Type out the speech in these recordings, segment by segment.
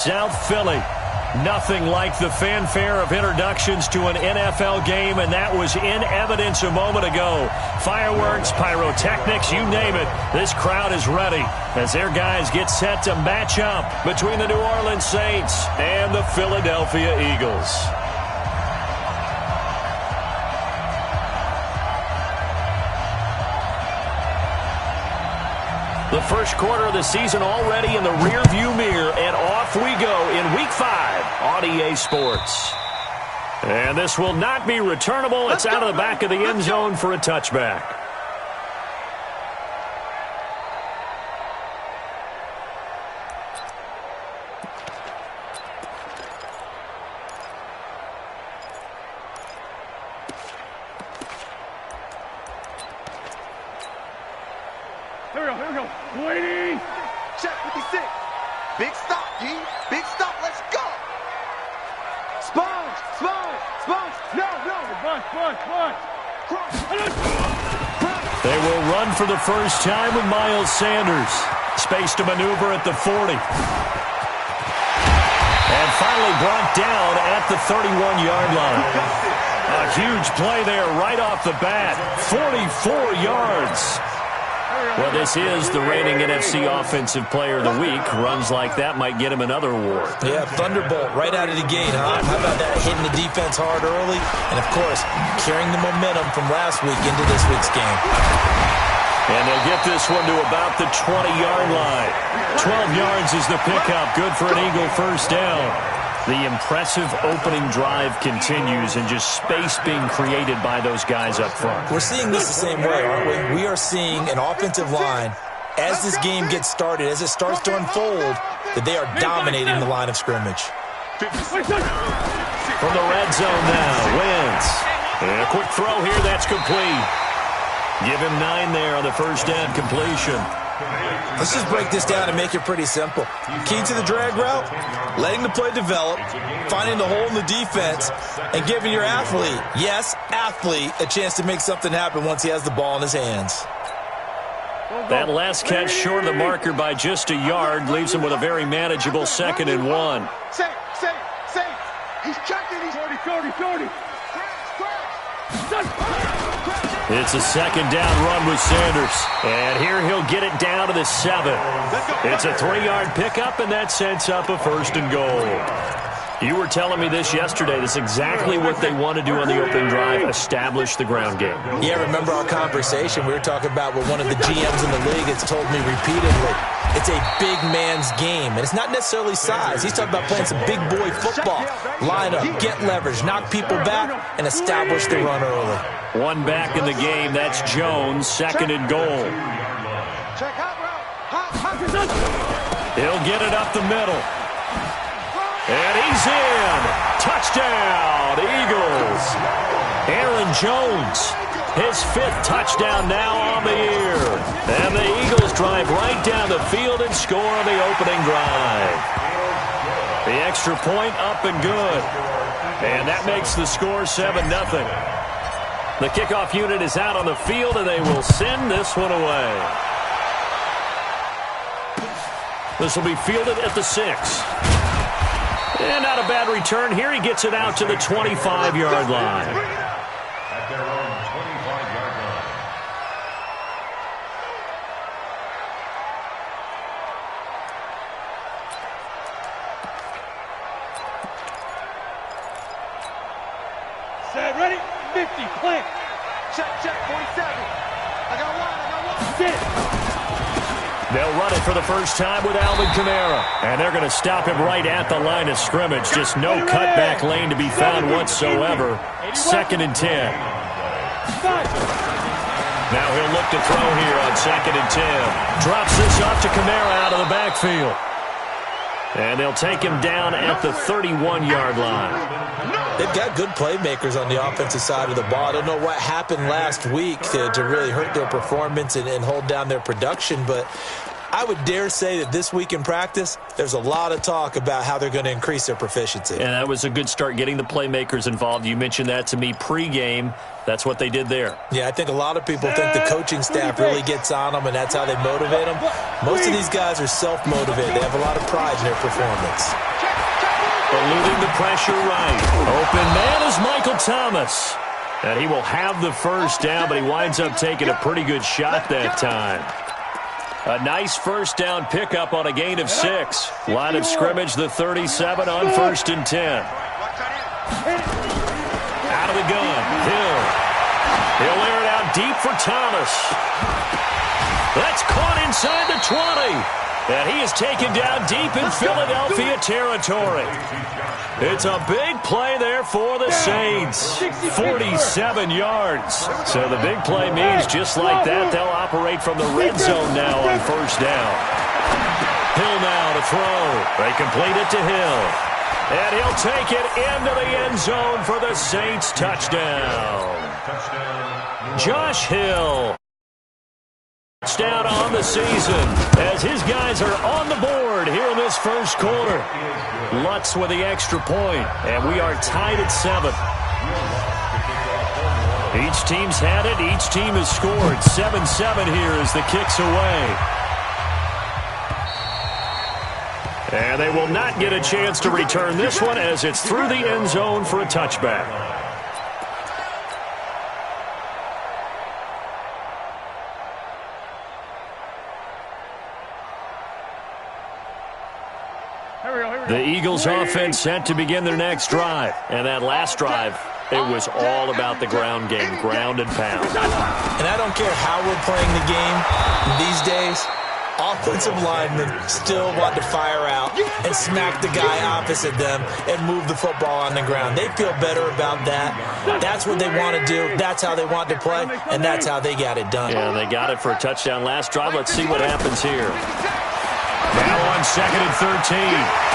South Philly. Nothing like the fanfare of introductions to an NFL game, and that was in evidence a moment ago. Fireworks, pyrotechnics, you name it. This crowd is ready as their guys get set to match up between the New Orleans Saints and the Philadelphia Eagles. The first quarter of the season already in the rearview mirror, and off we go in Week 5 on EA Sports. And this will not be returnable. It's out of the back of the end zone for a touchback. Here we go. Waiting. Check 56. Big stop, D. Big stop. Let's go. Sponge. No. Bunch. They will run for the first time with Miles Sanders. Space to maneuver at the 40. And finally brought down at the 31-yard line. A huge play there right off the bat. 44 yards. Well, this is the reigning NFC Offensive Player of the Week. Runs like that might get him another award. Yeah, thunderbolt right out of the gate, huh? How about that, hitting the defense hard early? And, of course, carrying the momentum from last week into this week's game. And they'll get this one to about the 20-yard line. 12 yards is the pickup. Good for an Eagle first down. The impressive opening drive continues, and just space being created by those guys up front. We're seeing this the same way, aren't we? We are seeing an offensive line, as this game gets started, as it starts to unfold, that they are dominating the line of scrimmage. From the red zone now, Wentz. And a quick throw here, that's complete. Give him 9 there on the first down completion. Let's just break this down and make it pretty simple. Key to the drag route, letting the play develop, finding the hole in the defense, and giving your athlete, yes, athlete, a chance to make something happen once he has the ball in his hands. That last catch short of the marker by just a yard leaves him with a very manageable 2nd and 1. Safe. He's checking. He's 30. It's a second down run with Sanders. And here he'll get it down to the 7. It's a 3-yard pickup, and that sets up a 1st and goal. You were telling me this yesterday. This is exactly what they want to do on the opening drive, establish the ground game. Yeah, remember our conversation? We were talking about what one of the GMs in the league has told me repeatedly. It's a big man's game, and it's not necessarily size. He's talking about playing some big boy football. Line up, get leverage, knock people back, and establish the run early. One back in the game. That's Jones, 2nd and goal. check hot route. He'll get it up the middle. And he's in. Touchdown, Eagles. Aaron Jones, his 5th touchdown now on the year. And the Eagles drive right down the field and score on the opening drive. The extra point up and good. And that makes the score 7-0. The kickoff unit is out on the field, and they will send this one away. This will be fielded at the 6. And not a bad return here. He gets it out to the 25-yard line. At their own 25-yard line. Set, ready, 50, plant. Check, 47. I got one. Sit. They'll run it for the first time with Alvin Kamara. And they're going to stop him right at the line of scrimmage. Just no cutback lane to be found whatsoever. 2nd and 10. Now he'll look to throw here on 2nd and 10. Drops this off to Kamara out of the backfield. And they'll take him down at the 31-yard line. They've got good playmakers on the offensive side of the ball. I don't know what happened last week to really hurt their performance and hold down their production, but I would dare say that this week in practice, there's a lot of talk about how they're going to increase their proficiency. And that was a good start, getting the playmakers involved. You mentioned that to me pregame. That's what they did there. Yeah, I think a lot of people think the coaching staff really gets on them, and that's how they motivate them. Most of these guys are self-motivated. They have a lot of pride in their performance. Eluding the pressure right. Open man is Michael Thomas. And he will have the first down, but he winds up taking a pretty good shot that time. A nice first down pickup on a gain of 6. Line of scrimmage, the 37 on 1st and 10. Out of the gun, Hill. He'll air it out deep for Thomas. That's caught inside the 20. And he is taken down deep in Philadelphia territory. It's a big play there for the Saints. 47 yards. So the big play means just like that, they'll operate from the red zone now on 1st down. Hill now to throw. They complete it to Hill. And he'll take it into the end zone for the Saints touchdown. Josh Hill. Touchdown on the season as his guys are on the board here in this first quarter. Lutz with the extra point, and we are tied at 7. Each team's had it. Each team has scored. 7-7 here as the kick's away. And they will not get a chance to return this one as it's through the end zone for a touchback. The Eagles offense set to begin their next drive. And that last drive, it was all about the ground game, ground and pound. And I don't care how we're playing the game these days, offensive linemen still want to fire out and smack the guy opposite them and move the football on the ground. They feel better about that. That's what they want to do. That's how they want to play, and that's how they got it done. Yeah, they got it for a touchdown last drive. Let's see what happens here. Now on 2nd and 13.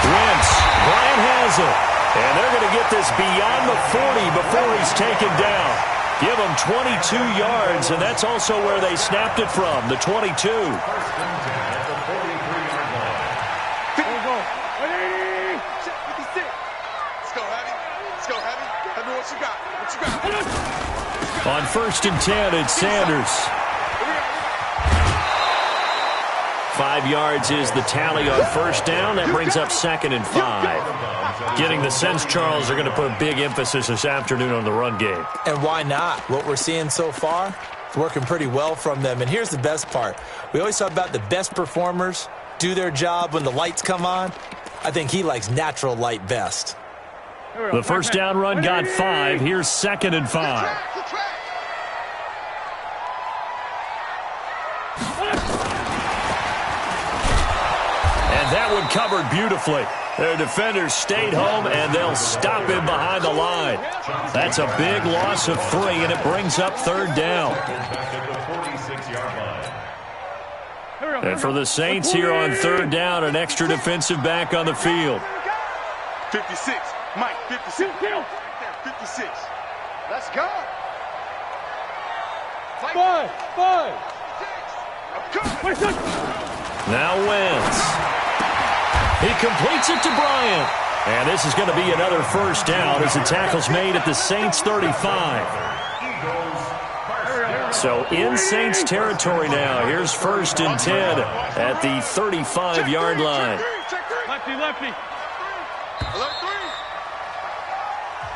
Wentz. Bryant has it. And they're going to get this beyond the 40 before he's taken down. Give him 22 yards, and that's also where they snapped it from, the 22. Let's go heavy. Let's go heavy. Tell me what you got. What you got? On 1st and 10, it's Sanders. 5 yards is the tally on 1st down. That brings up 2nd and 5. Getting the sense, Charles, they're going to put a big emphasis this afternoon on the run game. And why not? What we're seeing so far, it's working pretty well from them. And here's the best part. We always talk about the best performers do their job when the lights come on. I think he likes natural light best. The 1st down run got 5. Here's 2nd and 5. That one covered beautifully. Their defenders stayed home, and they'll stop him behind the line. That's a big loss of 3, and it brings up 3rd down. And for the Saints here on 3rd down, an extra defensive back on the field. 56. Mike, 56. 56. Let's go. 5. Now Wentz. He completes it to Bryant. And this is going to be another 1st down as the tackle's made at the Saints 35. So in Saints territory now. Here's 1st and 10 at the 35-yard line. Lefty.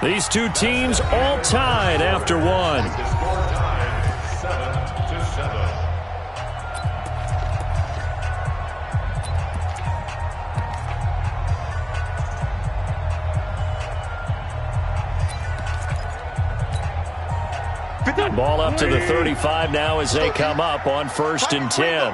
These two teams all tied after one. Ball up to the 35 now as they come up on 1st and 10.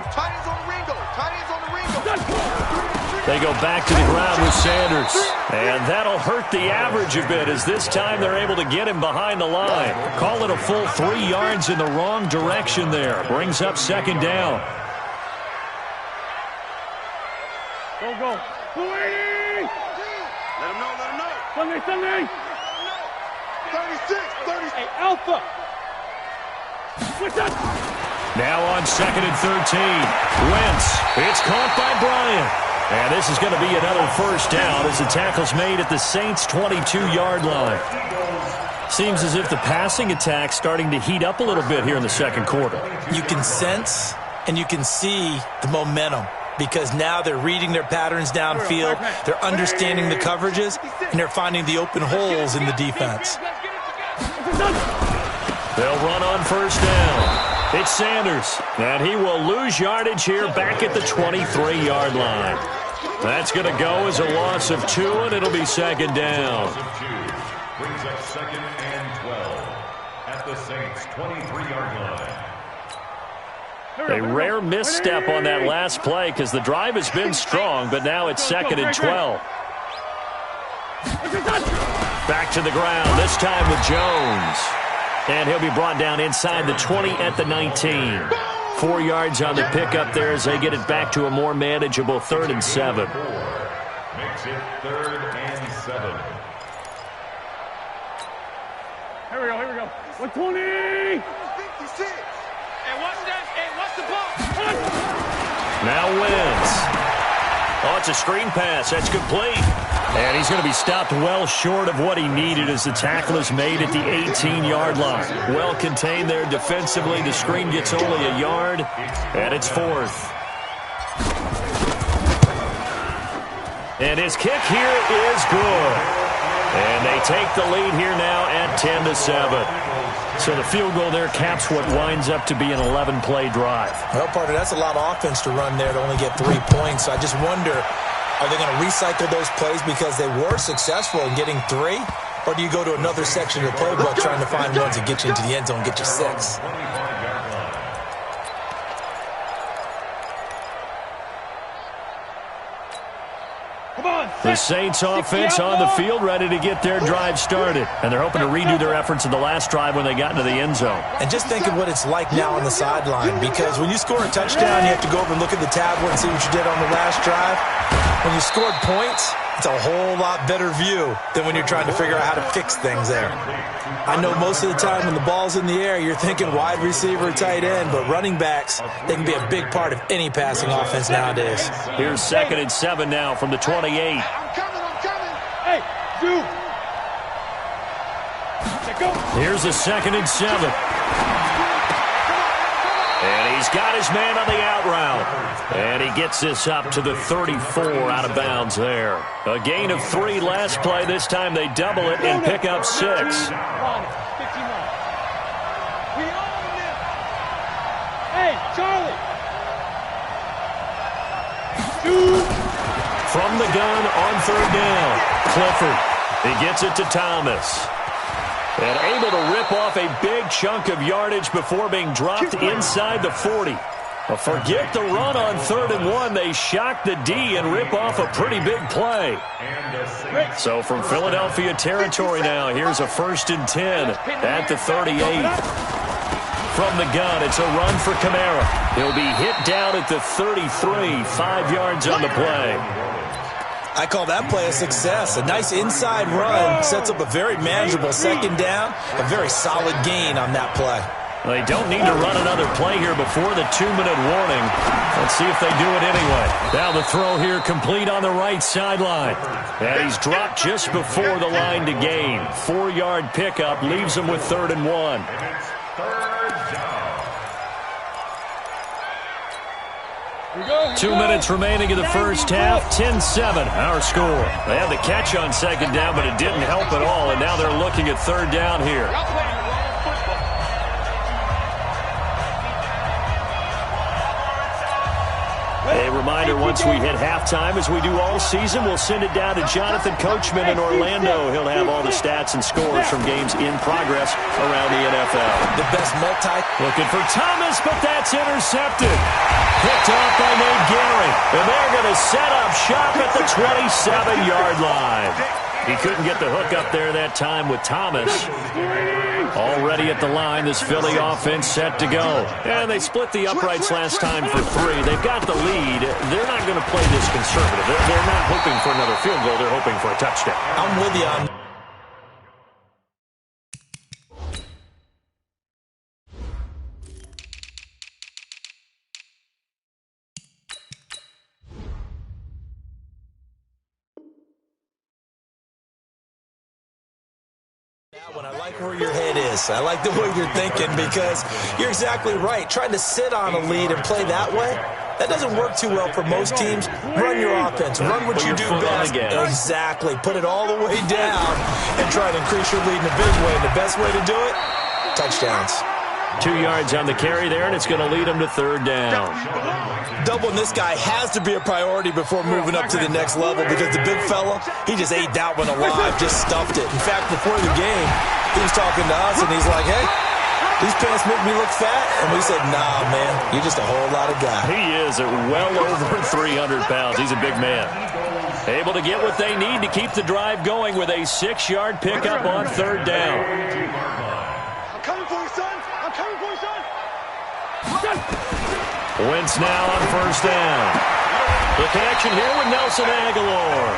They go back to the ground with Sanders. And that'll hurt the average a bit as this time they're able to get him behind the line. Call it a full 3 yards in the wrong direction there. Brings up 2nd down. Go. Let him know. Sunday. 36. Hey, Alpha. Now on 2nd and 13. Wentz. It's caught by Bryant. And this is going to be another 1st down as the tackle's made at the Saints' 22-yard line. Seems as if the passing attack's starting to heat up a little bit here in the 2nd quarter. You can sense and you can see the momentum. because now they're reading their patterns downfield, they're understanding the coverages, and they're finding the open holes in the defense. They'll run on first down. It's Sanders, and he will lose yardage here back at the 23-yard line. That's going to go as a loss of 2, and it'll be second down. Brings up second and 12 at the Saints' 23-yard line. A rare misstep on that last play because the drive has been strong, but now it's second and 12. Back to the ground, this time with Jones. And he'll be brought down inside the 20 at the 19. 4 yards on the pickup there as they get it back to a more manageable 3rd and 7. Makes it 3rd and 7. Here we go. 120! 56. Hey, what's the ball? Now wins. Oh, it's a screen pass. That's complete. And he's going to be stopped well short of what he needed as the tackle is made at the 18-yard line. Well contained there defensively. The screen gets only a yard, and it's 4th. And his kick here is good. And they take the lead here now at 10-7. So the field goal there caps what winds up to be an 11-play drive. Well, partner, that's a lot of offense to run there to only get 3 points. So I just wonder, are they going to recycle those plays because they were successful in getting 3? Or do you go to another section of the playbook trying to find ones that get you into the end zone and get you 6? The Saints offense on the field ready to get their drive started. And they're hoping to redo their efforts in the last drive when they got into the end zone. And just think of what it's like now on the sideline, because when you score a touchdown, you have to go over and look at the tablet and see what you did on the last drive. When you scored points, it's a whole lot better view than when you're trying to figure out how to fix things there. I know most of the time when the ball's in the air, you're thinking wide receiver, tight end, but running backs, they can be a big part of any passing offense nowadays. Here's 2nd and 7 now from the 28. I'm coming. Hey, dude. Go. Here's the 2nd and 7. And he's got his man on the out route. And he gets this up to the 34 out of bounds there. A gain of 3 last play. This time they double it and pick up 6. We own this. Hey, Charlie. Shoot. From the gun on 3rd down. Clifford. He gets it to Thomas. And able to rip off a big chunk of yardage before being dropped inside the 40. Forget the run on 3rd and 1. They shock the D and rip off a pretty big play. So from Philadelphia territory now, here's a 1st and 10 at the 38. From the gun, it's a run for Kamara. He'll be hit down at the 33, 5 yards on the play. I call that play a success. A nice inside run sets up a very manageable 2nd down, a very solid gain on that play. They don't need to run another play here before the 2-minute warning. Let's see if they do it anyway. Now the throw here complete on the right sideline. And he's dropped just before the line to gain. 4-yard pickup leaves him with 3rd and 1. 2 minutes remaining in the first half. 10-7, our score. They had the catch on 2nd down, but it didn't help at all, and now they're looking at 3rd down here. A reminder, once we hit halftime, as we do all season, we'll send it down to Jonathan Coachman in Orlando. He'll have all the stats and scores from games in progress around the NFL. The best Looking for Thomas, but that's intercepted. Picked off by Nate Gehring. And they're going to set up shop at the 27-yard line. He couldn't get the hook up there that time with Thomas. Already at the line, this Philly offense set to go. And they split the uprights last time for 3. They've got the lead. They're not going to play this conservative. They're not hoping for another field goal. They're hoping for a touchdown. I'm with you on I like where your head is. I like the way you're thinking because you're exactly right. Trying to sit on a lead and play that way, that doesn't work too well for most teams. Run your offense. Run what you do best. Exactly. Put it all the way down and try to increase your lead in a big way. And the best way to do it, touchdowns. 2 yards on the carry there, and it's going to lead them to third down. Doubling this guy has to be a priority before moving up to the next level because the big fella, he just ate that one alive, just stuffed it. In fact, before the game, he was talking to us, and he's like, hey, these pants make me look fat. And we said, nah, man, you're just a whole lot of guy. He is at well over 300 pounds. He's a big man. Able to get what they need to keep the drive going with a 6-yard pickup on third down. I'm coming for you, son. I'm coming for you, son. Wentz now on first down. The connection here with Nelson Aguilar.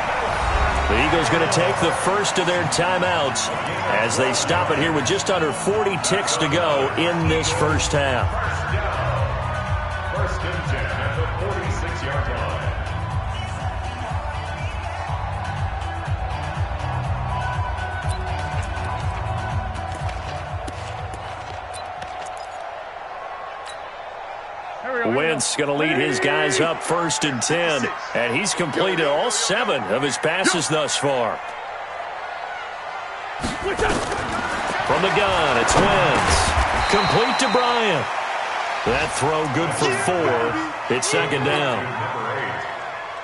The Eagles going to take the first of their timeouts as they stop it here with just under 40 ticks to go in this first half. First and 10 at the 46-yard line. Wentz going to lead his guys up first and 10, and he's completed all 7 of his passes thus far. From the gun, it's Wentz. Complete to Bryant. That throw good for 4. It's second down.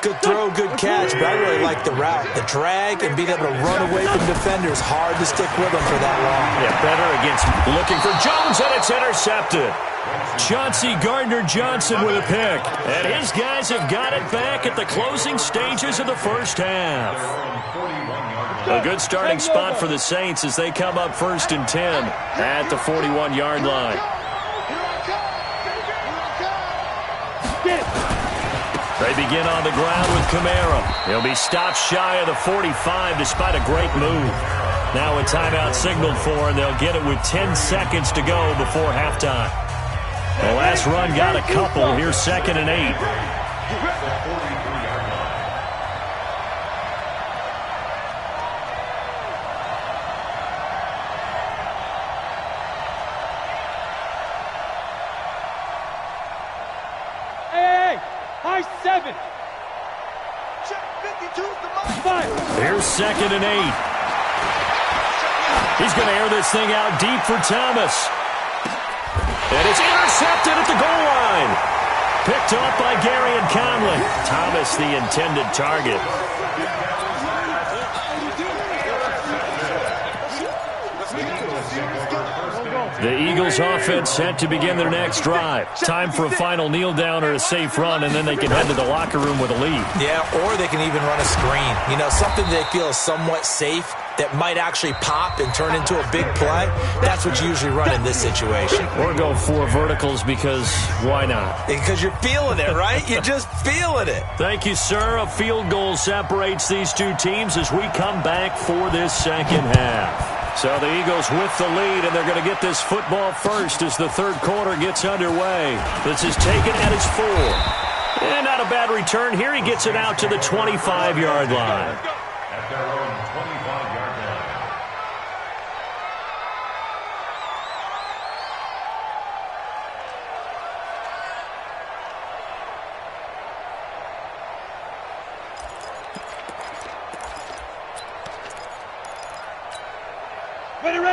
Good throw, good catch, but I really like the route. The drag and being able to run away from defenders, hard to stick with them for that long. Yeah, better against looking for Jones, and it's intercepted. Chauncey Gardner-Johnson with a pick. And his guys have got it back at the closing stages of the first half. A good starting spot for the Saints as they come up first and 10 at the 41-yard line. They begin on the ground with Kamara. He'll be stopped shy of the 45 despite a great move. Now a timeout signaled for, and they'll get it with 10 seconds to go before halftime. The last run got a couple. Here's second and 8. Hey, high 7. Check 52's the mark. Here's second and 8. He's going to air this thing out deep for Thomas. And it's intercepted at the goal line. Picked off by Gary and Conley. Thomas, the intended target. The Eagles offense set to begin their next drive. Time for a final kneel down or a safe run, and then they can head to the locker room with a lead. Yeah, or they can even run a screen. You know, something they feel is somewhat safe that might actually pop and turn into a big play. That's what you usually run in this situation. Or go 4 verticals because why not? Because you're feeling it, right? You're just feeling it. Thank you, sir. A field goal separates these two teams as we come back for this second half. So the Eagles with the lead, and they're going to get this football first as the third quarter gets underway. This is taken at his 4. And not a bad return here. He gets it out to the 25-yard line. At their own 25-yard line.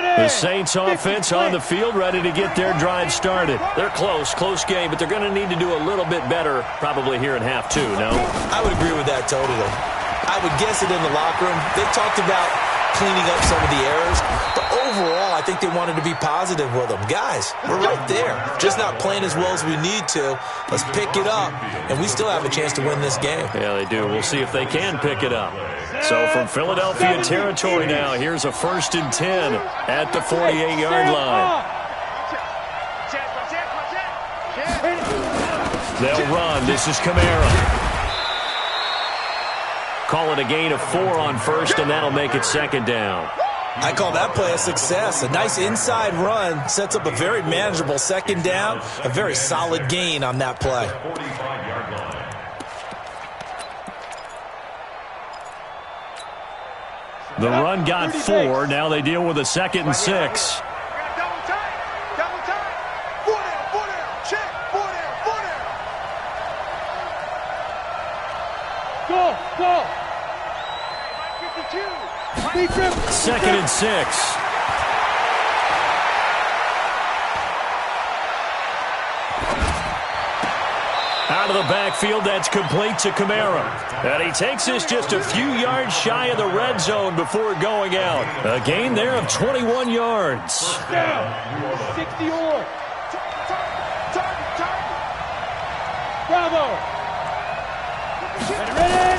The Saints offense on the field, ready to get their drive started. They're close game, but they're going to need to do a little bit better probably here in half 2, no? I would agree with that totally. I would guess it in the locker room. They talked about cleaning up some of the errors, but overall, I think they wanted to be positive with them. Guys, we're right there. Just not playing as well as we need to. Let's pick it up, and we still have a chance to win this game. Yeah, they do. We'll see if they can pick it up. So from Philadelphia territory now, here's a first and 10 at the 48-yard line. They'll run. This is Kamara. Call it a gain of 4 on first, and that'll make it second down. I call that play a success. A nice inside run sets up a very manageable second down, a very solid gain on that play. 45-yard line. The run got 4. Now they deal with a 2nd and 6. Double tight. Double tight. 4 down. 4 down. Check. 4 down. 4 down. Go. Go. 52. 2nd and 6. Out of the backfield, that's complete to Kamara. And he takes this just a few yards shy of the red zone before going out. A gain there of 21 yards. Down. 60 on. Target. Bravo. Ready.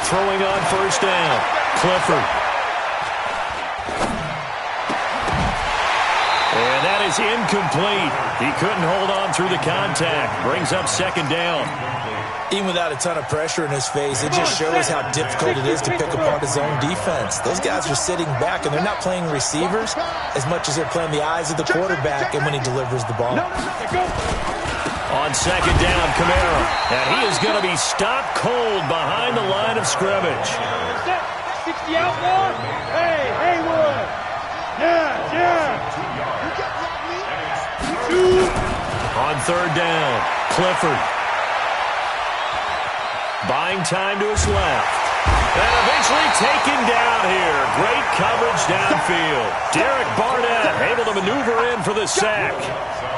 Throwing on first down. Clifford. And that is incomplete. He couldn't hold on through the contact. Brings up 2nd down. Even without a ton of pressure in his face, it just shows how difficult it is to pick apart his own defense. Those guys are sitting back, and they're not playing receivers as much as they're playing the eyes of the quarterback and when he delivers the ball. On 2nd down, Kamara. And he is going to be stopped cold behind the line of scrimmage. 60 out one. Hey, Haywood. Yeah. On 3rd down, Clifford. Buying time to his left. And eventually taken down here. Great coverage downfield. Derek Barnett able to maneuver in for the sack.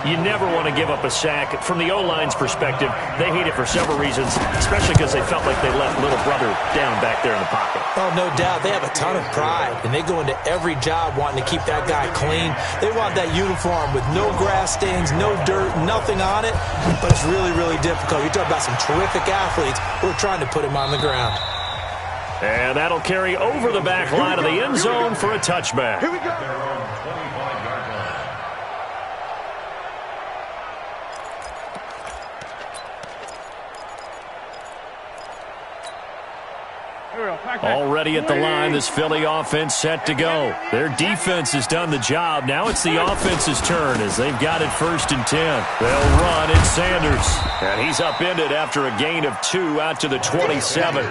You never want to give up a sack. From the O-line's perspective, they hate it for several reasons, especially because they felt like they let little brother down back there in the pocket. Oh, no doubt. They have a ton of pride, and they go into every job wanting to keep that guy clean. They want that uniform with no grass stains, no dirt, nothing on it, but it's really, really difficult. You're talking about some terrific athletes who are trying to put him on the ground. And that'll carry over the back line of the end zone for a touchback. Here we go. Already at the line, this Philly offense set to go. Their defense has done the job. Now it's the offense's turn as they've got it 1st and 10. They'll run. It's Sanders. And he's upended after a gain of 2 out to the 27.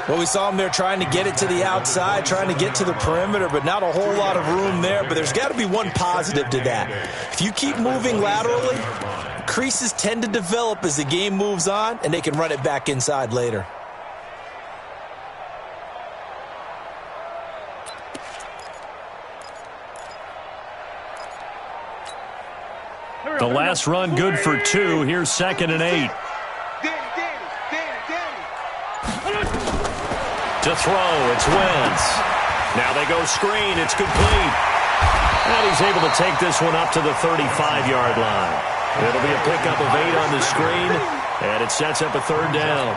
Well, we saw him there trying to get it to the outside, trying to get to the perimeter, but not a whole lot of room there. But there's got to be one positive to that. If you keep moving laterally, creases tend to develop as the game moves on, and they can run it back inside later. The last run good for 2. Here's 2nd and 8. To throw, it's Wentz. Now they go screen, it's complete. And he's able to take this one up to the 35-yard line. It'll be a pickup of 8 on the screen, and it sets up a 3rd down.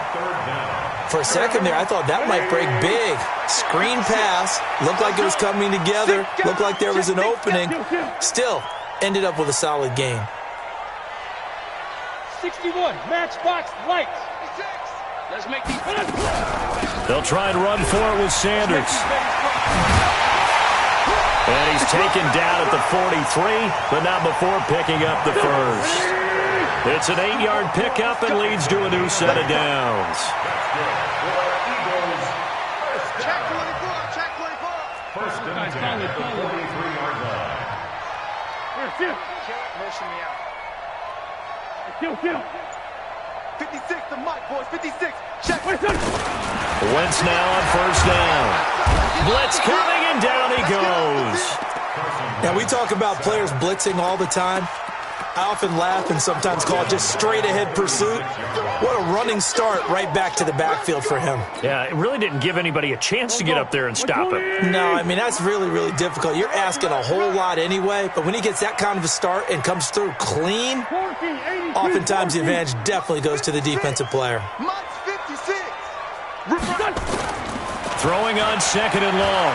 For a second there, I thought that might break big. Screen pass, looked like it was coming together, looked like there was an opening. Still, ended up with a solid game. 61, matchbox lights. Let's make these. They'll try and run for it with Sanders. And he's taken down at the 43, but not before picking up the first. It's an 8-yard pickup and leads to a new set of downs. Check 24, check 24. First and 10 at the 43-yard line. Motion me out. Kill. 56 to Mike, boys. 56. Check. Wentz now on first down. Blitz coming, and down he goes. Now, we talk about players blitzing all the time. I often laugh and sometimes call it just straight-ahead pursuit. What a running start right back to the backfield for him. Yeah, it really didn't give anybody a chance to get up there and stop him. No, I mean, that's really, really difficult. You're asking a whole lot anyway, but when he gets that kind of a start and comes through clean, oftentimes the advantage definitely goes to the defensive player. Mike's 56. Throwing on 2nd and long.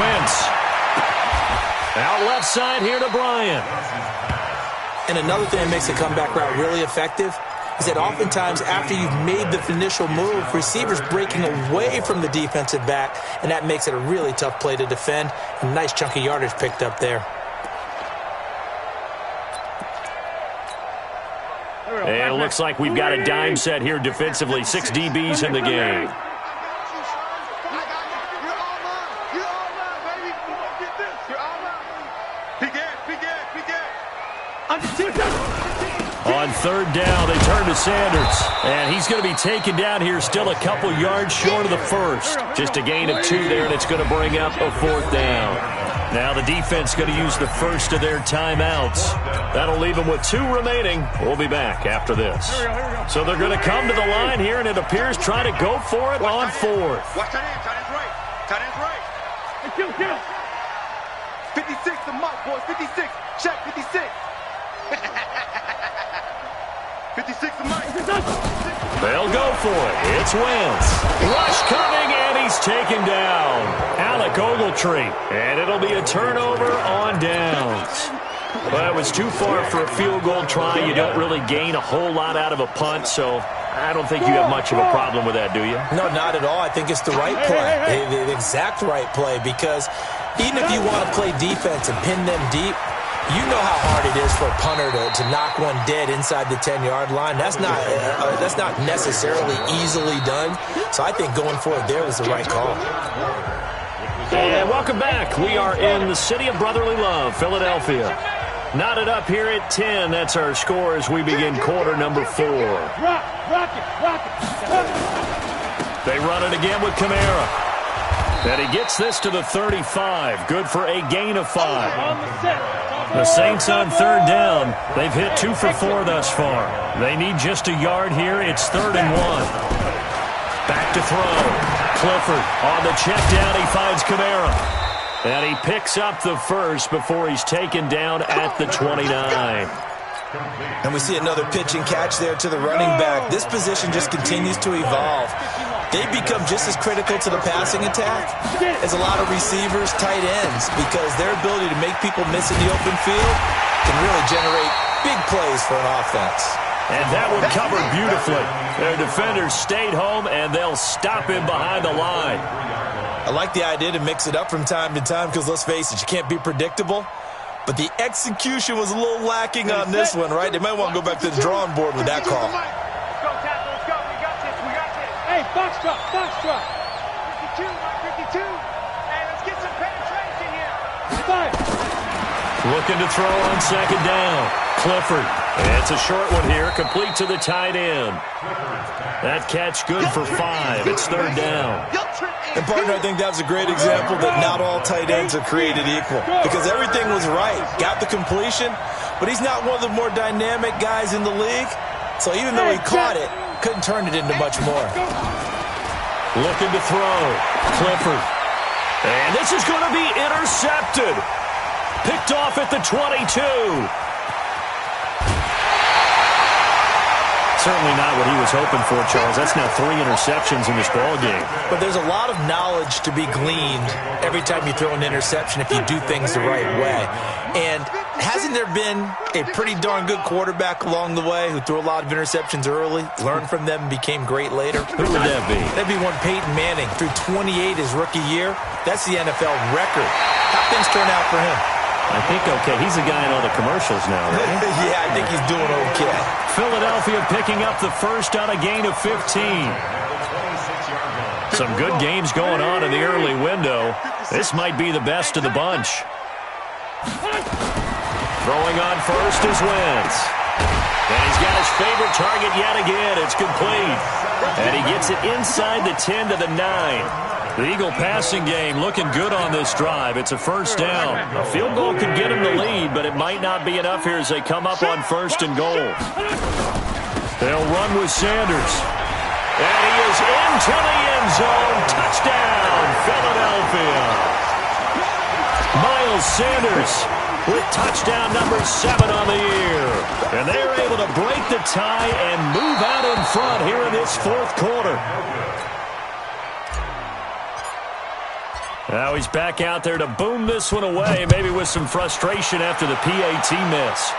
Wentz. Out left side here to Bryant. And another thing that makes the comeback route really effective is that oftentimes after you've made the initial move, receivers breaking away from the defensive back, and that makes it a really tough play to defend. A nice chunk of yardage picked up there. And it looks like we've got a dime set here defensively. 6 DBs in the game. On third down, they turn to Sanders. And he's going to be taken down here, still a couple yards short of the first. Just a gain of 2 there, and it's going to bring up a 4th down. Now the defense going to use the first of their timeouts. That'll leave them with 2 remaining. We'll be back after this. So they're going to come to the line here, and it appears try to go for it on 4th. Watch tight end. Tight end's right. Tight end's right. Hey, kill. 56 to Mike, boys. 56. Check, 56. 56 to Mike. They'll go for it. It's Wentz. Rush coming, and he's taken down. Alec Ogletree. And it'll be a turnover on downs. Well, it was too far for a field goal try. You don't really gain a whole lot out of a punt, so I don't think you have much of a problem with that, do you? No, not at all. I think it's the right play, the exact right play, because even if you want to play defense and pin them deep, you know how hard it is for a punter to knock one dead inside the 10-yard line. That's not necessarily easily done. So I think going for it there was the right call. And welcome back. We are in the city of brotherly love, Philadelphia. Knotted up here at 10. That's our score as we begin quarter number 4. Rock it. They run it again with Kamara. And he gets this to the 35. Good for a gain of 5. The Saints on third down. They've hit 2 for 4 thus far. They need just a yard here. It's 3rd and 1. Back to throw. Clifford on the check down. He finds Kamara. And he picks up the first before he's taken down at the 29. And we see another pitch and catch there to the running back. This position just continues to evolve. They become just as critical to the passing attack as a lot of receivers, tight ends, because their ability to make people miss in the open field can really generate big plays for an offense. And that one covered beautifully. Their defenders stayed home, and they'll stop him behind the line. I like the idea to mix it up from time to time because, let's face it, you can't be predictable. But the execution was a little lacking on this one, right? They might want to go back to the drawing board with that call. Let's go, Tackle. Let's go. We got this. Hey, box truck. 52, Mike, 52. Hey, let's get some penetration here. 5. Looking to throw on second down. Clifford. It's a short one here, complete to the tight end. That catch good for 5. It's 3rd down. And, partner, I think that was a great example that not all tight ends are created equal, because everything was right. Got the completion, but he's not one of the more dynamic guys in the league. So even though he caught it, couldn't turn it into much more. Looking to throw. Clifford. And this is going to be intercepted. Picked off at the 22. Certainly not what he was hoping for, Charles. That's now 3 interceptions in this ballgame. But there's a lot of knowledge to be gleaned every time you throw an interception if you do things the right way. And hasn't there been a pretty darn good quarterback along the way who threw a lot of interceptions early, learned from them, and became great later? Who would that be? That'd be one Peyton Manning. Threw 28 his rookie year. That's the NFL record. How things turn out for him? I think okay. He's the guy in all the commercials now, right? Yeah, I think he's doing okay. Philadelphia picking up the first on a gain of 15. Some good games going on in the early window. This might be the best of the bunch. Throwing on first is Wentz. And he's got his favorite target yet again. It's complete. And he gets it inside the 10 to the 9. The Eagle passing game looking good on this drive. It's a first down. A field goal could get him the lead, but it might not be enough here as they come up on 1st and goal. They'll run with Sanders. And he is into the end zone. Touchdown, Philadelphia. Miles Sanders with touchdown number 7 on the year. And they're able to break the tie and move out in front here in this 4th quarter. Now he's back out there to boom this one away, maybe with some frustration after the PAT miss.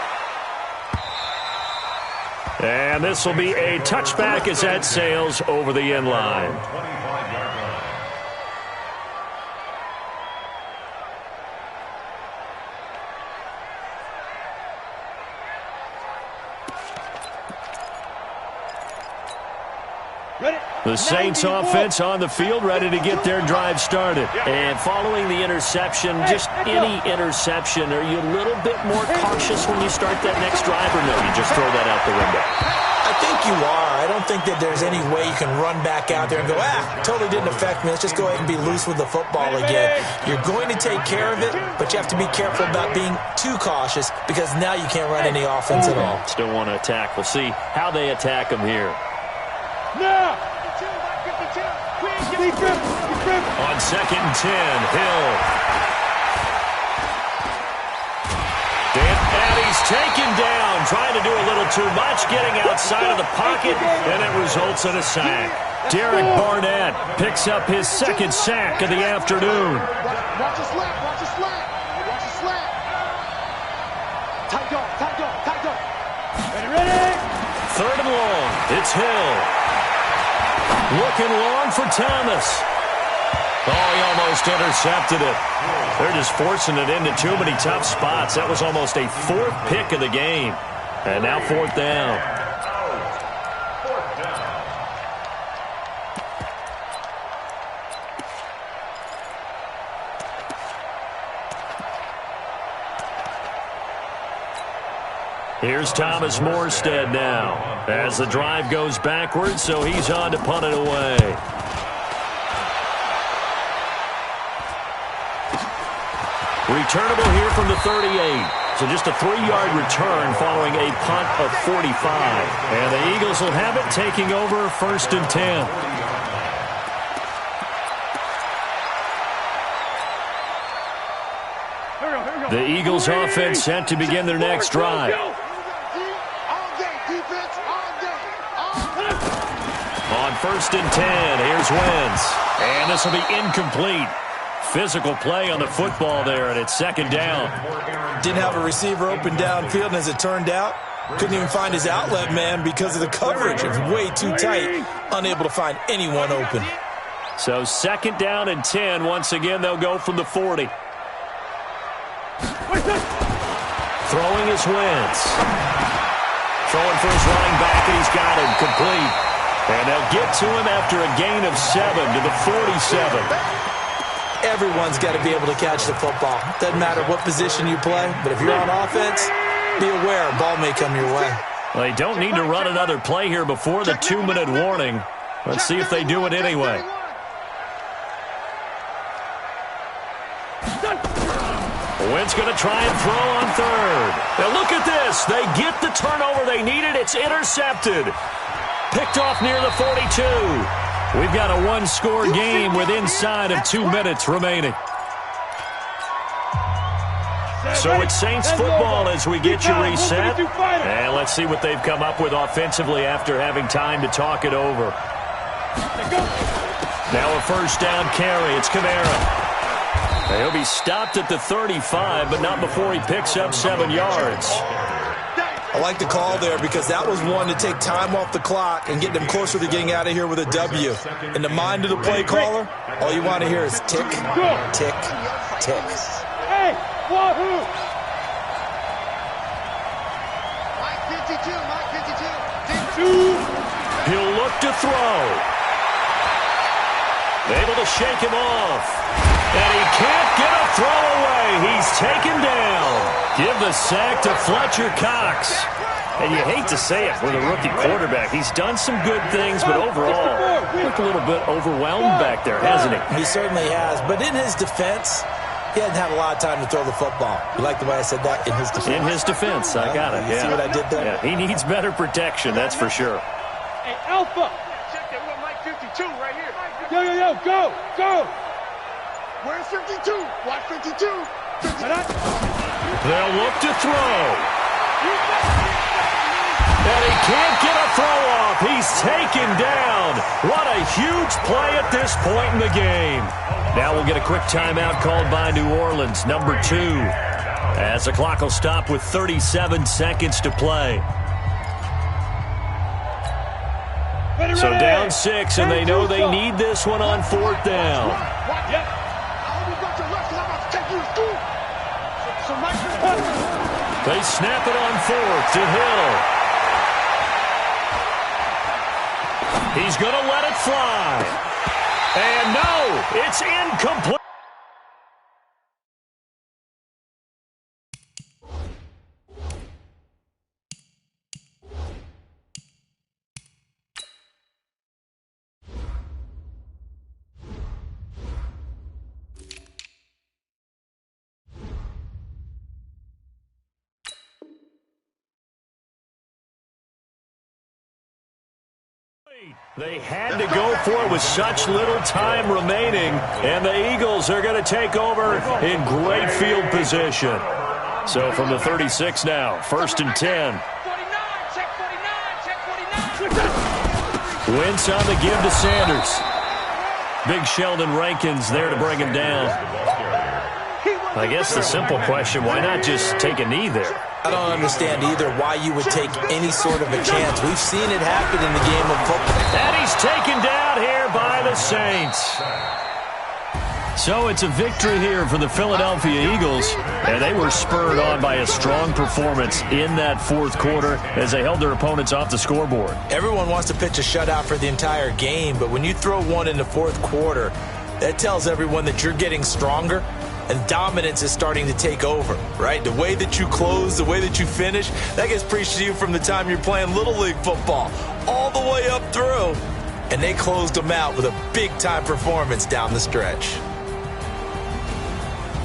And this will be a touchback as that sails over the end line. Ready? The Saints offense on the field, ready to get their drive started. And following the interception, just any interception, are you a little bit more cautious when you start that next drive, or no, you just throw that out the window? I think you are. I don't think that there's any way you can run back out there and go, totally didn't affect me. Let's just go ahead and be loose with the football again. You're going to take care of it, but you have to be careful about being too cautious because now you can't run any offense at all. Still want to attack. We'll see how they attack them here. No! On 2nd and 10, Hill. And he's taken down, trying to do a little too much, getting outside of the pocket, and it results in a sack. Derek Barnett picks up his 2nd sack of the afternoon. Watch the slap, watch the slap. Watch the slap. Tight go, tight go, tight go. Ready? 3rd and long, it's Hill. Looking long for Thomas. Oh, he almost intercepted it. They're just forcing it into too many tough spots. That was almost a 4th pick of the game. And now 4th down. Here's Thomas Morstead now as the drive goes backwards, so he's on to punt it away. Returnable here from the 38. So just a 3-yard return following a punt of 45. And the Eagles will have it, taking over 1st and 10. The Eagles offense set to begin their next drive. On 1st and 10, here's Wentz. And this will be incomplete. Physical play on the football there, and it's 2nd down. Didn't have a receiver open downfield, and as it turned out, couldn't even find his outlet man because of the coverage. It was way too tight, unable to find anyone open. So 2nd down and 10. Once again, they'll go from the 40. Throwing is Wentz. Throwing for his running back, and he's got him complete. And they'll get to him after a gain of 7 to the 47. Everyone's got to be able to catch the football. Doesn't matter what position you play, but if you're on offense, be aware a ball may come your way. Well, they don't need to run another play here before the 2-minute warning. Let's see if they do it anyway. Wentz going to try and throw on 3rd. Now look at this. They get the turnover they needed. It's intercepted. Picked off near the 42. We've got a 1-score game with inside of 2 minutes remaining. So it's Saints football as we get you reset. And let's see what they've come up with offensively after having time to talk it over. Now a 1st down carry. It's Kamara. He'll be stopped at the 35, but not before he picks up 7 yards. I like the call there because that was one to take time off the clock and get them closer to getting out of here with a W. In the mind of the play caller, all you want to hear is tick, tick, tick. Hey, wahoo! Mike 52, Mike 52. He'll look to throw. Able to shake him off. And he can't get a throw away. He's taken down. Give the sack to Fletcher Cox. And you hate to say it with a rookie quarterback. He's done some good things, but overall, looked a little bit overwhelmed back there, hasn't he? He certainly has. But in his defense, he hasn't had a lot of time to throw the football. You like the way I said that? In his defense. In his defense. I got it. You see what I did there? Yeah, he needs better protection, that's for sure. Hey, Alpha! Check that with Mike 52 right here. Yo, go, go! Where's 52? Watch 52. 52. They'll look to throw. And he can't get a throw off. He's taken down. What a huge play at this point in the game. Now we'll get a quick timeout called by New Orleans, number 2. As the clock will stop with 37 seconds to play. So down 6, and they know they need this one on 4th down. They snap it on 4th to Hill. He's going to let it fly. And no, it's incomplete. They had to go for it with such little time remaining, and the Eagles are going to take over in great field position. So from the 36 now, 1st and 10. 49, check 49, check 49. Wentz on the give to Sanders. Big Sheldon Rankins there to bring him down. I guess the simple question, why not just take a knee there? I don't understand either why you would take any sort of a chance. We've seen it happen in the game of football. And he's taken down here by the Saints. So it's a victory here for the Philadelphia Eagles, and they were spurred on by a strong performance in that 4th quarter as they held their opponents off the scoreboard. Everyone wants to pitch a shutout for the entire game, but when you throw one in the 4th quarter, that tells everyone that you're getting stronger and dominance is starting to take over, right? The way that you close, the way that you finish, that gets preached to you from the time you're playing Little League football all the way up through. And they closed them out with a big-time performance down the stretch.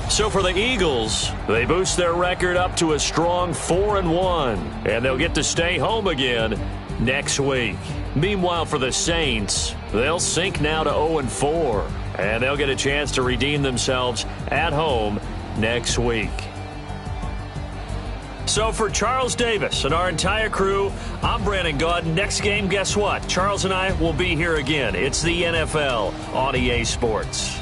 So for the Eagles, they boost their record up to a strong 4-1, and they'll get to stay home again next week. Meanwhile, for the Saints, they'll sink now to 0-4. And they'll get a chance to redeem themselves at home next week. So for Charles Davis and our entire crew, I'm Brandon Gaud. Next game, guess what? Charles and I will be here again. It's the NFL on EA Sports.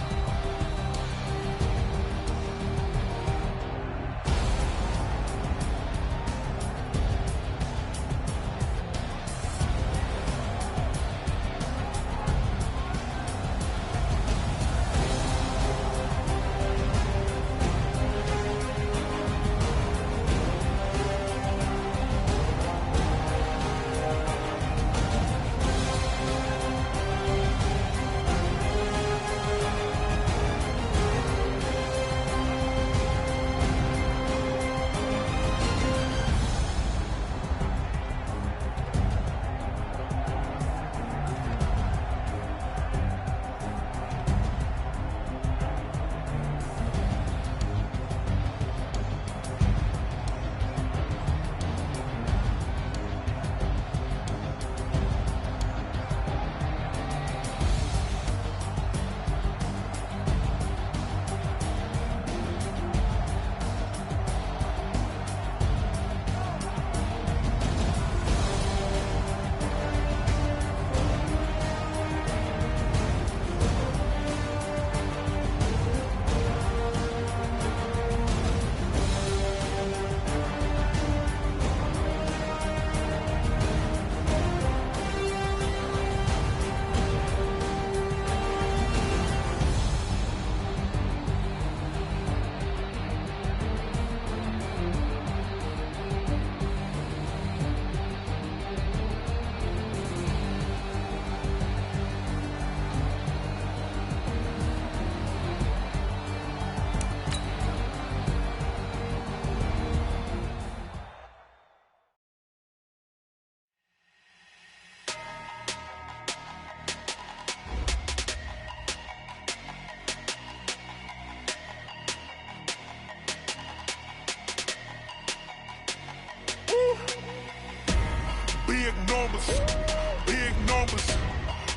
Big numbers.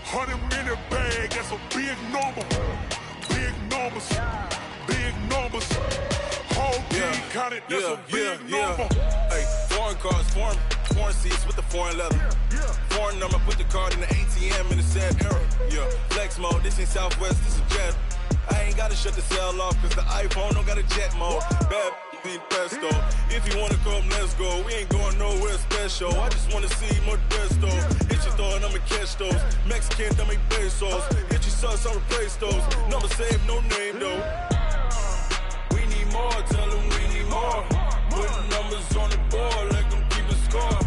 100-minute bag, that's a big number. Big numbers. Big numbers. Whole team counted, that's a big number. Hey, foreign cars, foreign seats with the foreign leather. Foreign number, put the card in the ATM in the sad era. Yeah, flex mode, this ain't Southwest, this is Jet. I ain't gotta shut the cell off, cause the iPhone don't got a jet mode. Bad need pesto. If you wanna come, let's go. We ain't going nowhere special. I just wanna see Modesto. Hit your thought, I'ma catch those. Mexican, I make pesos. Hit your sauce, I'll replace those. Number saved, no name though. We need more, tell them we need more. Putting numbers on the board, like them keep a score.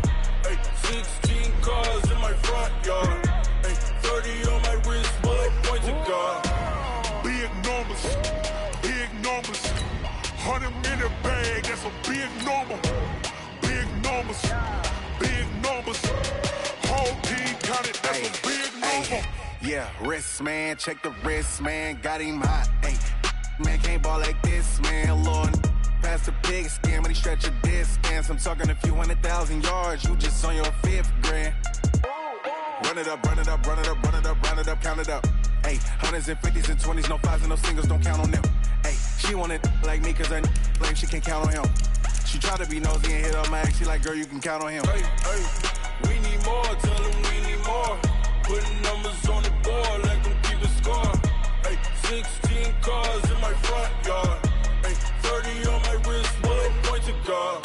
Hey, 16 cars in my front yard. Hey, 100 minute bag, that's a big number. Big numbers, big numbers. Whole team counted, that's a big number. Yeah, wrist man, check the wrist man, got him hot. Ay, man can't ball like this, man. Lord, past the pig skin, when he stretch a distance. I'm talking a few 100,000 yards, you just on your 5th grand. Run it up, run it up, run it up, run it up, run it up, count it up. Ay, hundreds and 50s and 20s, no 5s and no singles, don't count on them. Ay, she want it like me, cause her blame, she can't count on him. She try to be nosy and hit up my ex, she like, girl, you can count on him. Hey, hey, we need more, tell them we need more. Putting numbers on the board, let them keep the score. Hey, 16 cars in my front yard. Hey, 30 on my wrist, bullet point to God.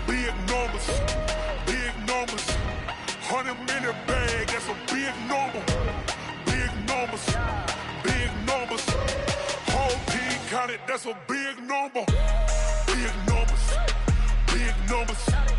Big numbers, big numbers. 100 minute bag, that's a big number. Big numbers, big numbers. Whole team counted, that's a big number. Big numbers, big numbers.